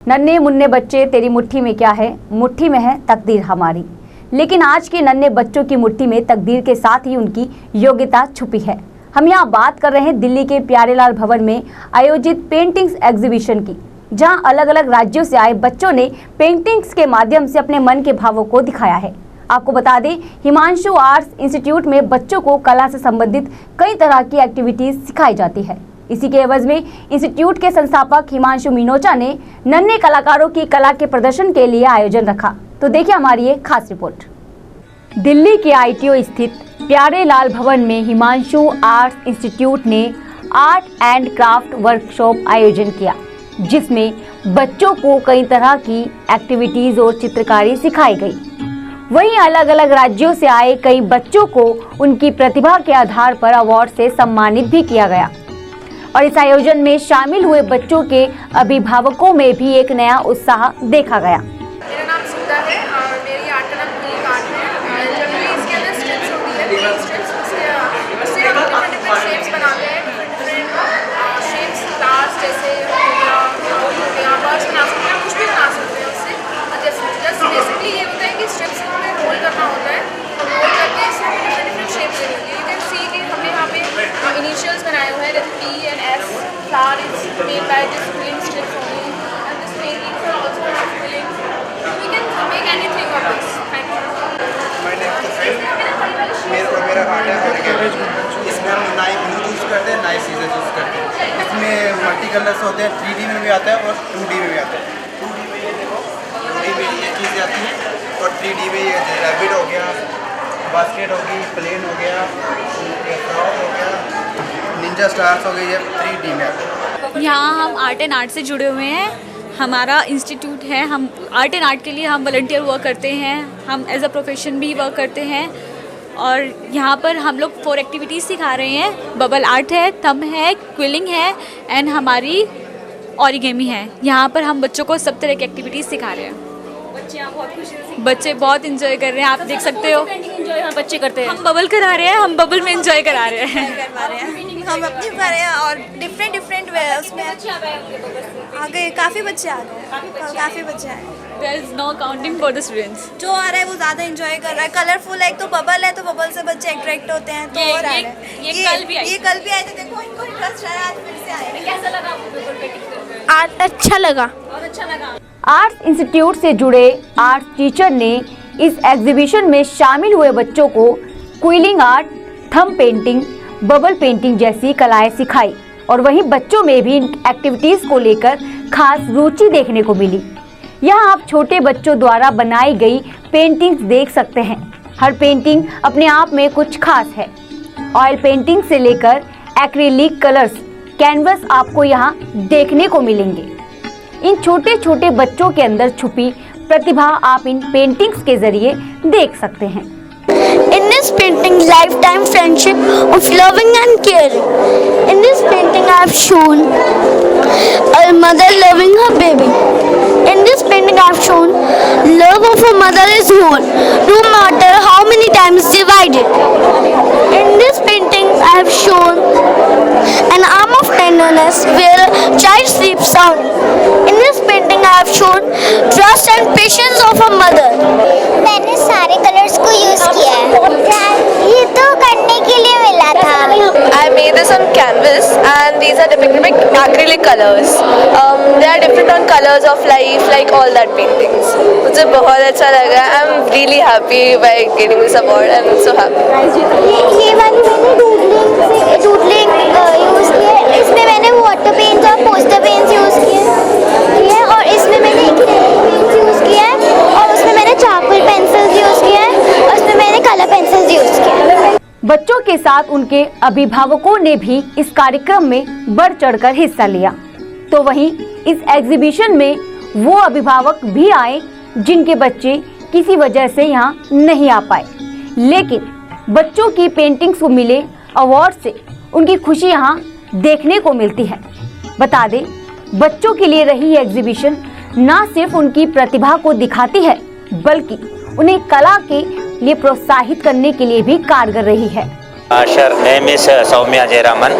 नन्हे मुन्ने बच्चे तेरी मुट्ठी में क्या है, मुट्ठी में है तकदीर हमारी। लेकिन आज के नन्हे बच्चों की मुट्ठी में तकदीर के साथ ही उनकी योग्यता छुपी है। हम यहाँ बात कर रहे हैं दिल्ली के प्यारेलाल भवन में आयोजित पेंटिंग्स एग्जीबिशन की, जहाँ अलग अलग राज्यों से आए बच्चों ने पेंटिंग्स के माध्यम से अपने मन के भावों को दिखाया है। आपको बता दें, हिमांशु आर्ट्स इंस्टीट्यूट में बच्चों को कला से संबंधित कई तरह की एक्टिविटीज सिखाई जाती है। इसी के एवज में इंस्टीट्यूट के संस्थापक हिमांशु मीनोचा ने नन्हे कलाकारों की कला के प्रदर्शन के लिए आयोजन रखा। तो देखिए हमारी ये खास रिपोर्ट। दिल्ली के आईटीओ स्थित प्यारेलाल भवन में हिमांशु आर्ट्स इंस्टीट्यूट ने आर्ट एंड क्राफ्ट वर्कशॉप आयोजन किया, जिसमें बच्चों को कई तरह की एक्टिविटीज और चित्रकारी सिखाई गई। वहीं अलग अलग राज्यों से आए कई बच्चों को उनकी प्रतिभा के आधार पर अवार्ड से सम्मानित भी किया गया। और इस आयोजन में शामिल हुए बच्चों के अभिभावकों में भी एक नया उत्साह देखा गया। मेरा नाम सुधा है और मेरी आर्ट का नाम क्लिक आर्ट है। जनरली इसके अंदर स्ट्रिप्स होती है, 3 स्ट्रिप्स, उससे हम डिफरेंट शेप्स बनाते हैं, डिफरेंट शेप्स, स्टार्स जैसे बर्ड्स बना सकते हैं, कुछ भी बना सकते हैं उससे। जस्ट बेसिकली ये होता है कि स्ट्रिप्स को हमें रोल करना होता है, तो रोल करके इससे हमें डिफरेंट शेप्स देनी होती है। यू कैन सी कि हमने यहाँ पे इनिशियल्स बनाए हुए हैं, जैसे P and S, flower is made by this quilling strips only, and this paintings are also not quilling. We can make anything of this. Thank you. My name is Sufyan। मेरा art है organic. इसमें हम नाई blue use करते हैं, नाई scissor use करते हैं। इसमें मल्टी कलर्स होते हैं, 3D में भी आता है और 2D में भी आता है। 2D में ये देखो, 2D में ये चीज़ आती है और 3D में ये रैबिट हो गया, बास्केट हो गई, प्लेन हो गया, फ्रॉक हो गया, निंजा स्टार्स हो गई, ये 3D में आता है। यहाँ हम आर्ट एंड आर्ट से जुड़े हुए हैं। हमारा इंस्टीट्यूट है, हम आर्ट एंड आर्ट के लिए हम वॉलंटियर वर्क करते हैं, हम एज अ प्रोफेशन भी वर्क करते हैं। और यहाँ पर हम लोग 4 एक्टिविटीज़ सिखा रहे हैं। बबल आर्ट है, थंब है, क्विलिंग है एंड हमारी ऑरिगेमी है। यहाँ पर हम बच्चों को सब तरह की एक्टिविटीज़ सिखा रहे हैं। बच्चे बहुत इंजॉय कर रहे हैं, आप देख सकते हो। बच्चे करते हैं, हम बबल करा रहे हैं, हम बबल में इंजॉय करा रहे हैं। हम अपनी कर रहे हैं और डिफरेंट वे उसमें आ गए, काफ़ी बच्चे आ गए, काफ़ी बच्चे आए। There is no counting for the students। जो आ रहा है वो ज़्यादा इंजॉय कर रहा है। कलरफुल है, एक तो बबल है, तो बबल से बच्चे अट्रैक्ट होते हैं। तो ये और आ रहा है। ये कल भी आए थे, देखो इनको इंटरेस्ट आया, आज फिर से आए। कैसा लगा आपको? आर्ट अच्छा लगा, बहुत अच्छा लगा। आर्ट्स इंस्टीट्यूट से जुड़े आर्ट टीचर ने इस एग्जीबिशन में शामिल हुए बच्चों को quilling art, thumb painting, bubble painting जैसी कलाएं सिखाई। और वहीं बच्चों में भी इन एक्टिविटीज को लेकर खास रुचि देखने को मिली। यहाँ आप छोटे बच्चों द्वारा बनाई गई पेंटिंग्स देख सकते हैं। हर पेंटिंग अपने आप में कुछ खास है। ऑयल पेंटिंग से लेकर एक्रिलिक कलर्स, कैनवस आपको यहाँ देखने को मिलेंगे। इन छोटे छोटे बच्चों के अंदर छुपी प्रतिभा आप इन पेंटिंग्स के जरिए देख सकते हैं। In this painting, lifetime friendship of loving and caring. In this painting, I have shown a mother loving her baby. In this painting, I have shown love of a mother is whole, no matter how many times divided. In this painting, I have shown an arm of tenderness where a child sleeps sound. In this painting, I have shown trust and patience of a mother. मैंने सारे colours को use किया है, ये तो करने के लिए मिला था। I made this on canvas and these are depicted by acrylic colors. They are different on colors of life, like all that paintings. मुझे बहुत अच्छा लगा। I'm really happy by getting this award. I'm so happy. ये वाली मैंने doodling use की है। इसमें मैंने वाटर पेंट्स और पोस्टर पेंट्स यूज किए हैं और इसमें मैंने पेंट्स यूज किया है और उसमें मैंने चारकोल पेंसिल्स यूज किया है और उसमें मैंने कलर पेंसिल्स यूज किया है। बच्चों के साथ उनके अभिभावकों ने भी इस कार्यक्रम में बढ़ चढ़कर हिस्सा लिया। तो वहीं इस एग्जीबिशन में वो अभिभावक भी आए जिनके बच्चे किसी वजह से यहाँ नहीं आ पाए, लेकिन बच्चों की पेंटिंग्स को मिले अवार्ड से उनकी खुशी यहाँ देखने को मिलती है। बता दें, बच्चों के लिए रही एग्जीबिशन न सिर्फ उनकी प्रतिभा को दिखाती है, बल्कि उन्हें कला के लिए प्रोत्साहित करने के लिए भी कारगर रही है। Her name is Soumya Jayaraman.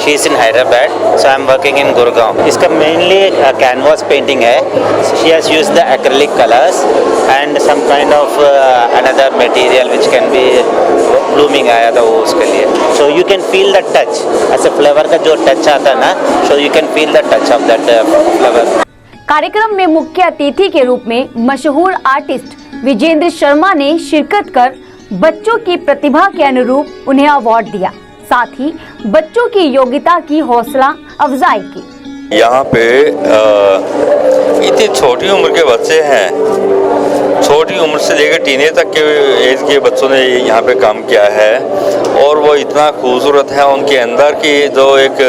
She is in Hyderabad, so I am working in Gurgaon. इसका mainly canvas painting है. She has used the acrylic colors and some kind of another material which can be blooming आया था वो उसके लिए. So you can feel the touch. ऐसे flavour का जो टच आता है ना, so you can feel the touch of that flower. कार्यक्रम में मुख्य अतिथि के रूप में मशहूर आर्टिस्ट विजेंद्र शर्मा ने शिरकत कर बच्चों की प्रतिभा के अनुरूप उन्हें अवार्ड दिया, साथ ही बच्चों की योग्यता की हौसला अफजाई की। यहाँ पे इतनी छोटी उम्र के बच्चे हैं, छोटी उम्र से लेकर टीनेज तक के एज के बच्चों ने यहाँ पे काम किया है और वो इतना खूबसूरत है। उनके अंदर की जो एक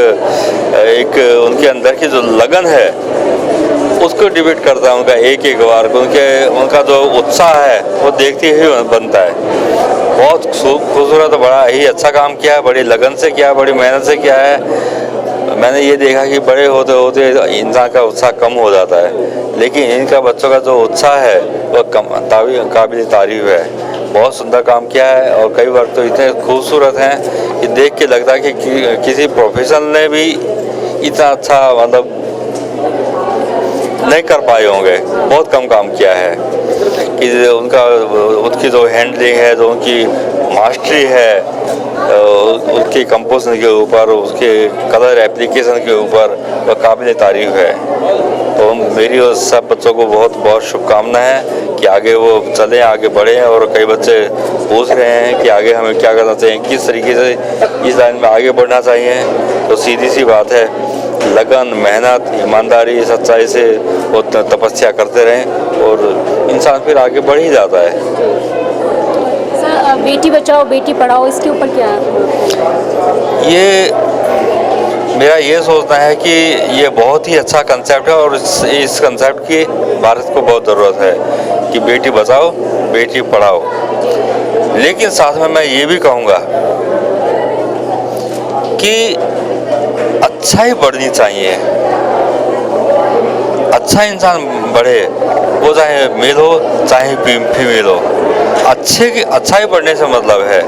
उनके अंदर की जो लगन है उसको डिबेट करता है उनका एक बार उनका जो उत्साह है वो देखते ही बनता है। बहुत खूबसूरत, बड़ा ही अच्छा काम किया है, बड़ी लगन से किया है, बड़ी मेहनत से किया है। मैंने ये देखा कि बड़े होते होते इंसान का उत्साह कम हो जाता है, लेकिन इनका बच्चों का जो उत्साह है वह काबिल तारीफ है। बहुत सुंदर काम किया है और कई बार तो इतने खूबसूरत हैं कि देख के लगता है कि किसी प्रोफेशनल ने भी इतना अच्छा मतलब नहीं कर पाए होंगे। बहुत कम काम किया है कि उनकी जो हैंडलिंग है, जो उनकी मास्टरी है, उसकी कंपोजिशन के ऊपर, उसके कलर एप्लीकेशन के ऊपर वह काबिल तारीफ है। तो मेरी और सब बच्चों को बहुत बहुत शुभकामनाएं हैं कि आगे वो चलें, आगे बढ़ें। और कई बच्चे पूछ रहे हैं कि आगे हमें क्या करना चाहिए, किस तरीके से इस लाइन में आगे बढ़ना चाहिए। तो सीधी सी बात है, लगन, मेहनत, ईमानदारी, सच्चाई से वो तपस्या करते रहें और इंसान फिर आगे बढ़ ही जाता है। सर, बेटी बचाओ बेटी पढ़ाओ, इसके ऊपर क्या है? ये मेरा ये सोचना है कि ये बहुत ही अच्छा कंसेप्ट है और इस कंसेप्ट की भारत को बहुत ज़रूरत है कि बेटी बचाओ बेटी पढ़ाओ। लेकिन साथ में मैं ये भी कहूँगा कि अच्छाई बढ़नी चाहिए। अच्छा इंसान बढ़े, वो चाहे मेल हो चाहे फीमेल हो, अच्छाई बढ़ने से मतलब है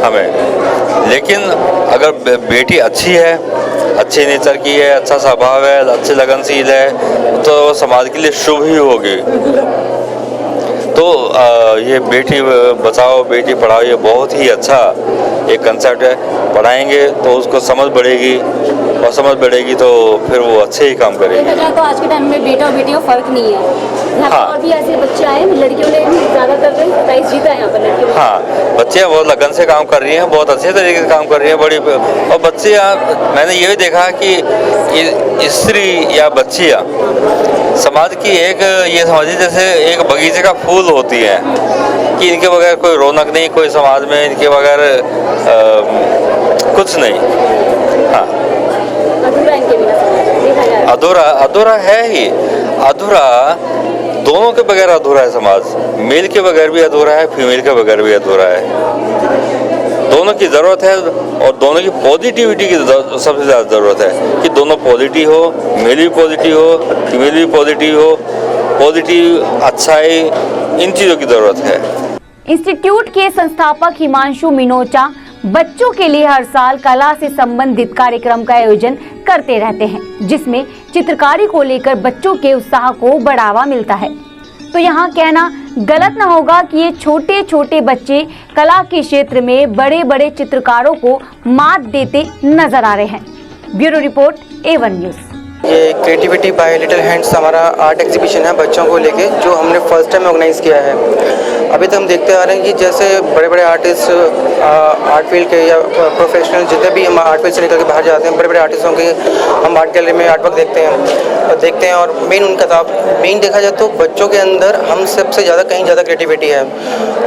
हमें। लेकिन अगर बेटी अच्छी है, अच्छे नेचर की है, अच्छा स्वभाव है, अच्छी लगनशील है, तो समाज के लिए शुभ ही होगी। तो ये बेटी बचाओ बेटी पढ़ाओ ये बहुत ही अच्छा एक कंसेप्ट है। पढ़ाएंगे तो उसको समझ बढ़ेगी और समझ बढ़ेगी तो फिर वो अच्छे ही काम करेगी। तो आज के टाइम में बेटा और बेटी का फर्क नहीं है। यहाँ हाँ। और भी ऐसे बच्चे आए, लड़कियों ने भी ज़्यादातर प्राइज जीता है यहाँ पर लड़कियों। हाँ, बच्चे बहुत लगन से काम कर रही हैं, बहुत अच्छे तरीके से काम कर रही हैं बड़ी। और बच्चे मैंने ये भी देखा कि स्त्री या बच्चियाँ समाज की एक ये समझिए जैसे एक बगीचे का फूल होती है कि इनके बगैर कोई रौनक नहीं, कोई समाज में इनके बगैर कुछ नहीं। हाँ, अधूरा है ही, अधूरा दोनों के बगैर अधूरा है समाज। मेल के बगैर भी अधूरा है, फीमेल के बगैर भी अधूरा है। दोनों की ज़रूरत है और दोनों की पॉजिटिविटी की सबसे ज़्यादा ज़रूरत है कि दोनों पॉजिटिव हो, मेल भी पॉजिटिव हो, फीमेल भी पॉजिटिव हो। पॉजिटिव, अच्छाई, इन चीज़ों की ज़रूरत है। इंस्टीट्यूट के संस्थापक हिमांशु मिनोचा बच्चों के लिए हर साल कला से संबंधित कार्यक्रम का आयोजन करते रहते हैं, जिसमें चित्रकारी को लेकर बच्चों के उत्साह को बढ़ावा मिलता है। तो यहाँ कहना गलत न होगा कि ये छोटे छोटे बच्चे कला के क्षेत्र में बड़े बड़े चित्रकारों को मात देते नजर आ रहे हैं। Bureau report, A1 news. ये क्रिएटिविटी बाय लिटिल हैंड्स हमारा आर्ट एग्जीबिशन है बच्चों को लेके, जो हमने फर्स्ट टाइम ऑर्गेनाइज़ किया है। अभी तक हम देखते आ रहे हैं कि जैसे बड़े बड़े आर्टिस्ट आर्ट फील्ड के या प्रोफेशनल जितने भी हम आर्ट फील्ड से निकल के बाहर जाते हैं, बड़े बड़े आर्टिस्टों के हम आर्ट गैलरी में आर्ट वर्क देखते हैं और मेन देखा जाए तो बच्चों के अंदर हम सबसे ज़्यादा कहीं ज़्यादा क्रिएटिविटी है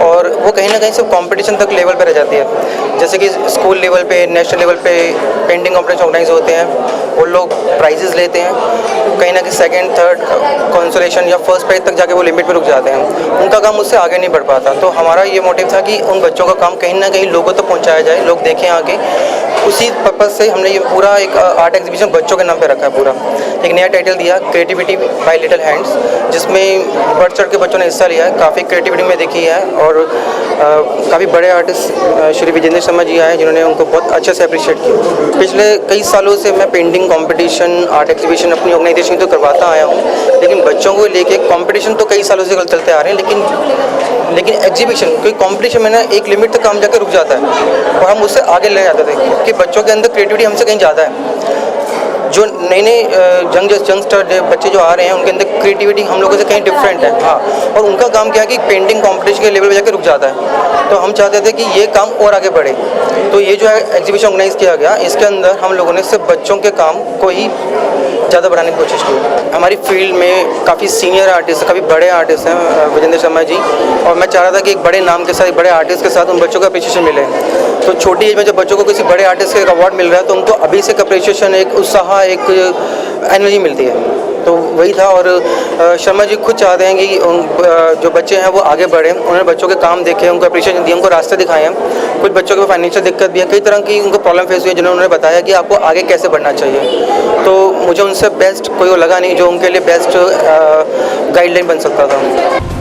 और वो कहीं ना कहीं सिर्फ कॉम्पिटिशन तक लेवल पर रह जाती है। जैसे कि स्कूल लेवल पे, नेशनल लेवल पे पेंटिंग कॉम्पिटिशन ऑर्गेनाइज होते हैं, वो लोग प्राइजेस लेते हैं, कहीं ना कहीं सेकंड, थर्ड कंसोलेशन या फर्स्ट प्राइज तक जाके वो लिमिट में रुक जाते हैं। उनका काम उससे आगे नहीं बढ़ पाता। तो हमारा ये मोटिव था कि उन बच्चों का काम कहीं ना कहीं लोगों तक पहुंचाया जाए, लोग देखें आगे। उसी पर्पज़ से हमने ये पूरा एक आर्ट एग्जीबिशन बच्चों के नाम पे रखा है पूरा, एक नया टाइटल दिया क्रिएटिविटी बाय लिटिल हैंड्स, जिसमें बढ़ चढ़ के बच्चों ने हिस्सा लिया है। काफ़ी क्रिएटिविटी में देखी है और काफ़ी बड़े आर्टिस्ट श्री विजेंद्र शर्मा जी आए जिन्होंने उनको बहुत अच्छे से अप्रिशिएट किया। पिछले कई सालों से मैं पेंटिंग कंपटीशन, आर्ट एग्जीबिशन अपनी ऑर्गेनाइजेशन तो करवाता आया हूँ, लेकिन बच्चों को लेके कंपटीशन तो कई सालों से चलते आ रहे हैं, लेकिन एग्जीबिशन, क्योंकि कंपटीशन में ना एक लिमिट तक काम जाकर रुक जाता है और हम उससे आगे ले जाते थे कि बच्चों के अंदर क्रिएटिविटी हमसे कहीं ज़्यादा है। जो नए नए यंगस्टर बच्चे जो आ रहे हैं उनके अंदर क्रिएटिविटी हम लोगों से कहीं डिफरेंट है। हाँ, और उनका काम क्या है कि पेंटिंग कंपटीशन के लेवल पे जाकर रुक जाता है। तो हम चाहते थे कि ये काम और आगे बढ़े, तो ये जो है एग्जीबिशन ऑर्गेनाइज किया गया, इसके अंदर हम लोगों ने सिर्फ बच्चों के काम को ही ज़्यादा बढ़ाने की कोशिश की। हमारी फील्ड में काफ़ी सीनियर आर्टिस्ट, काफ़ी बड़े आर्टिस्ट हैं विजेंद्र शर्मा जी, और मैं चाह रहा था कि एक बड़े नाम के साथ, एक बड़े आर्टिस्ट के साथ उन बच्चों को अप्रिशिएशन मिले। तो छोटी एज में जब बच्चों को किसी बड़े आर्टिस्ट का एक अवार्ड मिल रहा है तो उनको अभी से एक अप्रिशिएशन, एक उत्साह, एक एनर्जी मिलती है। तो वही था, और शर्मा जी खुद चाहते हैं कि जो बच्चे हैं वो आगे बढ़ें। उन्होंने बच्चों के काम देखे, उनको अप्रिशिएशन दिया, उनको रास्ते दिखाए हैं। कुछ बच्चों को फाइनेंशियल दिक्कत भी है, कई तरह की उनको प्रॉब्लम फेस हुई है, जिन्होंने बताया कि आपको आगे कैसे बढ़ना चाहिए। तो मुझे उनसे बेस्ट कोई लगा नहीं जो उनके लिए बेस्ट गाइडलाइन बन सकता था।